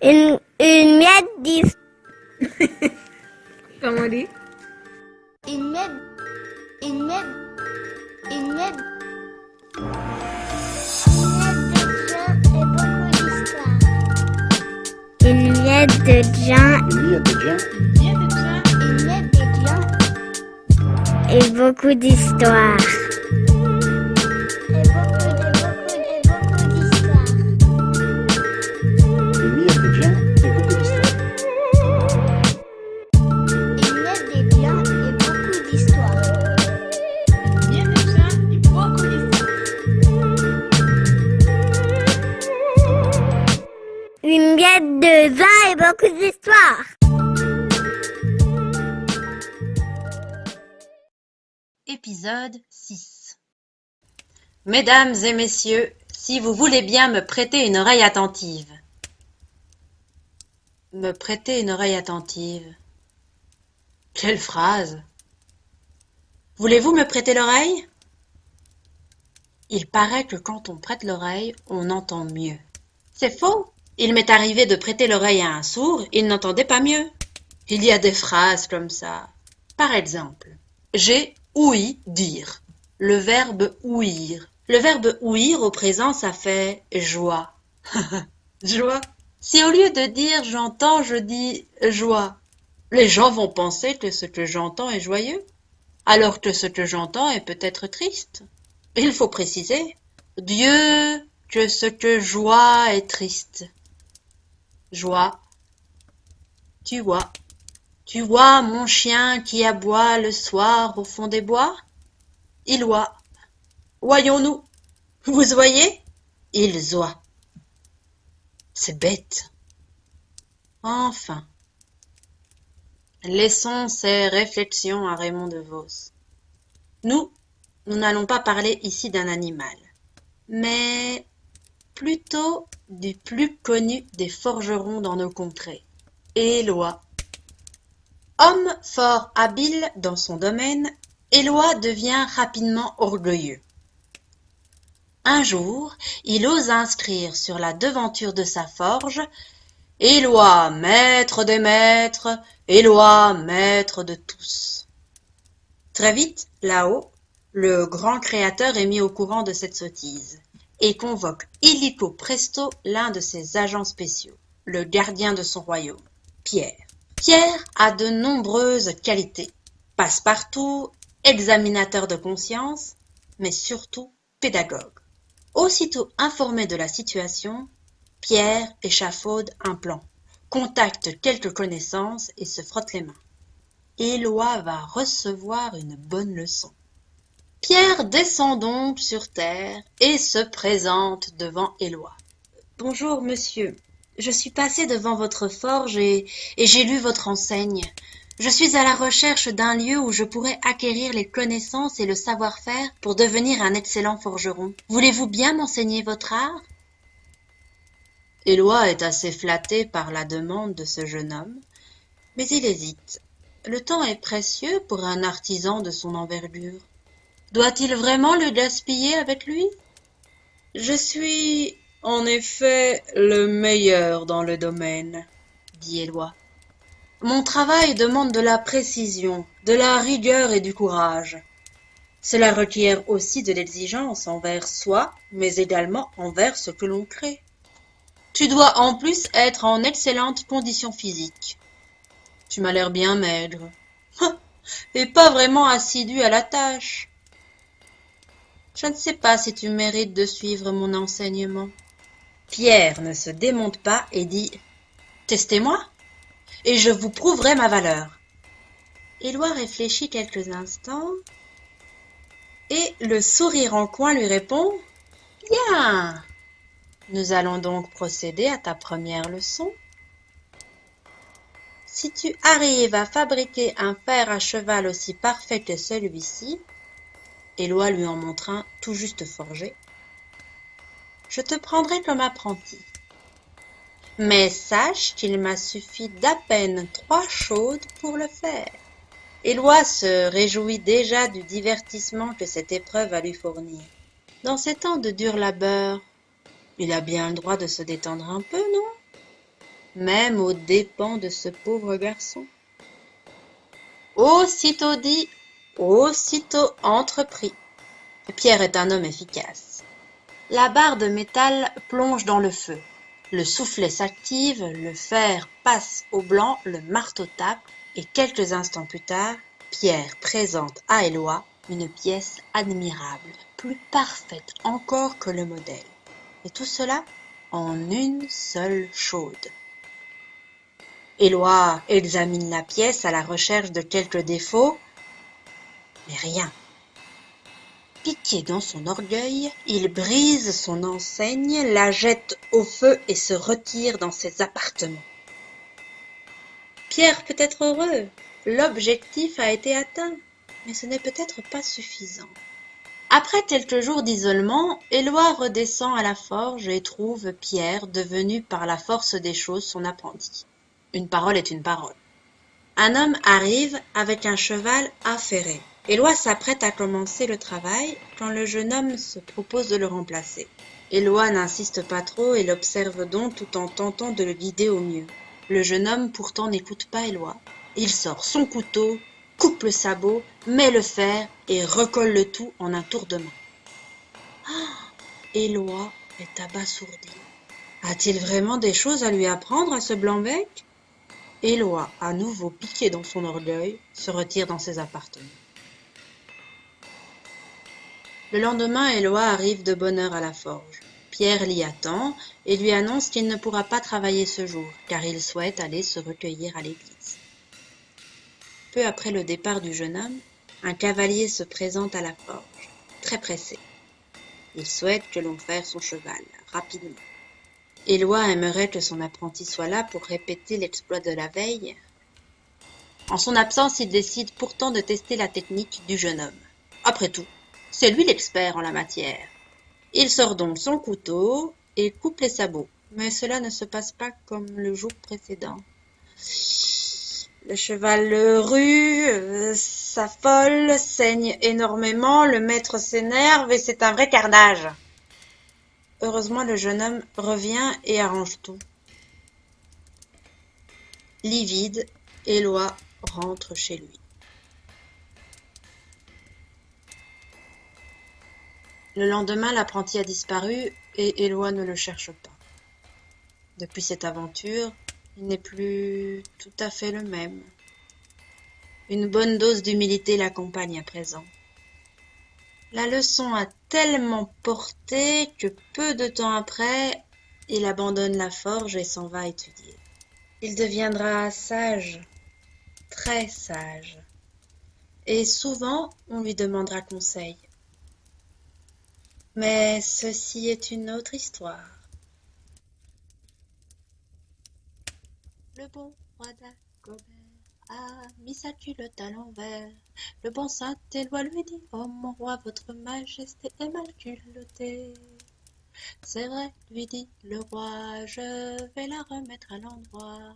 Une miette d'histoire. Comment on dit? Une miette. Une miette. Une miette. Une miette de gens et beaucoup d'histoires. Une miette de vin et beaucoup d'histoires. Épisode 6. Mesdames et messieurs, si vous voulez bien me prêter une oreille attentive. Me prêter une oreille attentive. Quelle phrase! Voulez-vous me prêter l'oreille? Il paraît que quand on prête l'oreille, on entend mieux. C'est faux! Il m'est arrivé de prêter l'oreille à un sourd, il n'entendait pas mieux. Il y a des phrases comme ça. Par exemple, j'ai ouï dire. Le verbe ouïr. Le verbe ouïr au présent, ça fait joie. Joie. Si au lieu de dire j'entends, je dis joie, les gens vont penser que ce que j'entends est joyeux, alors que ce que j'entends est peut-être triste. Il faut préciser. Dieu, que ce que joie est triste. Joie. Tu vois mon chien qui aboie le soir au fond des bois? Il oie. Voyons-nous. Vous voyez? Ils oient. C'est bête. Enfin. Laissons ces réflexions à Raymond DeVos. Nous n'allons pas parler ici d'un animal, mais plutôt du plus connu des forgerons dans nos contrées, Éloi. Homme fort habile dans son domaine, Éloi devient rapidement orgueilleux. Un jour, il ose inscrire sur la devanture de sa forge « Éloi, maître des maîtres, Éloi, maître de tous ». Très vite, là-haut, le grand créateur est mis au courant de cette sottise et convoque illico presto l'un de ses agents spéciaux, le gardien de son royaume, Pierre. Pierre a de nombreuses qualités, passe-partout, examinateur de conscience, mais surtout pédagogue. Aussitôt informé de la situation, Pierre échafaude un plan, contacte quelques connaissances et se frotte les mains. Éloi va recevoir une bonne leçon. Pierre descend donc sur terre et se présente devant Éloi. « Bonjour, monsieur. Je suis passé devant votre forge et j'ai lu votre enseigne. Je suis à la recherche d'un lieu où je pourrais acquérir les connaissances et le savoir-faire pour devenir un excellent forgeron. Voulez-vous bien m'enseigner votre art ?» Éloi est assez flatté par la demande de ce jeune homme, mais il hésite. Le temps est précieux pour un artisan de son envergure. Doit-il vraiment le gaspiller avec lui? Je suis, en effet, le meilleur dans le domaine, dit Éloi. Mon travail demande de la précision, de la rigueur et du courage. Cela requiert aussi de l'exigence envers soi, mais également envers ce que l'on crée. Tu dois en plus être en excellente condition physique. Tu m'as l'air bien maigre, et pas vraiment assidu à la tâche. Je ne sais pas si tu mérites de suivre mon enseignement. Pierre ne se démonte pas et dit « Testez-moi, et je vous prouverai ma valeur. » Éloi réfléchit quelques instants, et le sourire en coin lui répond « Bien, nous allons donc procéder à ta première leçon. Si tu arrives à fabriquer un fer à cheval aussi parfait que celui-ci, Éloi lui en montre un tout juste forgé, je te prendrai comme apprenti. Mais sache qu'il m'a suffi d'à peine 3 chaudes pour le faire. Éloi se réjouit déjà du divertissement que cette épreuve va lui fournir. Dans ces temps de dur labeur, il a bien le droit de se détendre un peu, non? même aux dépens de ce pauvre garçon. Aussitôt dit, aussitôt entrepris. Pierre est un homme efficace. La barre de métal plonge dans le feu. Le soufflet s'active, le fer passe au blanc, le marteau tape, et quelques instants plus tard, Pierre présente à Éloi une pièce admirable, plus parfaite encore que le modèle. Et tout cela en une seule chaude. Éloi examine la pièce à la recherche de quelques défauts, mais rien. Piqué dans son orgueil, il brise son enseigne, la jette au feu et se retire dans ses appartements. Pierre peut être heureux, l'objectif a été atteint, mais ce n'est peut-être pas suffisant. Après quelques jours d'isolement, Éloi redescend à la forge et trouve Pierre devenu par la force des choses son apprenti. Une parole est une parole. Un homme arrive avec un cheval affairé. Éloi s'apprête à commencer le travail quand le jeune homme se propose de le remplacer. Éloi n'insiste pas trop et l'observe donc tout en tentant de le guider au mieux. Le jeune homme pourtant n'écoute pas Éloi. Il sort son couteau, coupe le sabot, met le fer et recolle le tout en un tour de main. Éloi est abasourdi. A-t-il vraiment des choses à lui apprendre à ce blanc-bec ? Éloi, à nouveau piqué dans son orgueil, se retire dans ses appartements. Le lendemain, Éloi arrive de bonne heure à la forge. Pierre l'y attend et lui annonce qu'il ne pourra pas travailler ce jour, car il souhaite aller se recueillir à l'église. Peu après le départ du jeune homme, un cavalier se présente à la forge, très pressé. Il souhaite que l'on fasse son cheval, rapidement. Éloi aimerait que son apprenti soit là pour répéter l'exploit de la veille. En son absence, il décide pourtant de tester la technique du jeune homme. Après tout, c'est lui l'expert en la matière. Il sort donc son couteau et coupe les sabots, mais cela ne se passe pas comme le jour précédent. Le cheval rue, s'affole, saigne énormément, le maître s'énerve et c'est un vrai carnage. Heureusement, le jeune homme revient et arrange tout. Livide, Éloi rentre chez lui. Le lendemain, l'apprenti a disparu et Éloi ne le cherche pas. Depuis cette aventure, il n'est plus tout à fait le même. Une bonne dose d'humilité l'accompagne à présent. La leçon a tellement porté que peu de temps après, il abandonne la forge et s'en va étudier. Il deviendra sage, très sage, et souvent on lui demandera conseil. Mais ceci est une autre histoire. Le bon roi d'Agobert a mis sa culotte à l'envers. Le bon saint Éloi lui dit: « Oh mon roi, votre majesté est mal culottée. » « C'est vrai, lui dit le roi, je vais la remettre à l'endroit. »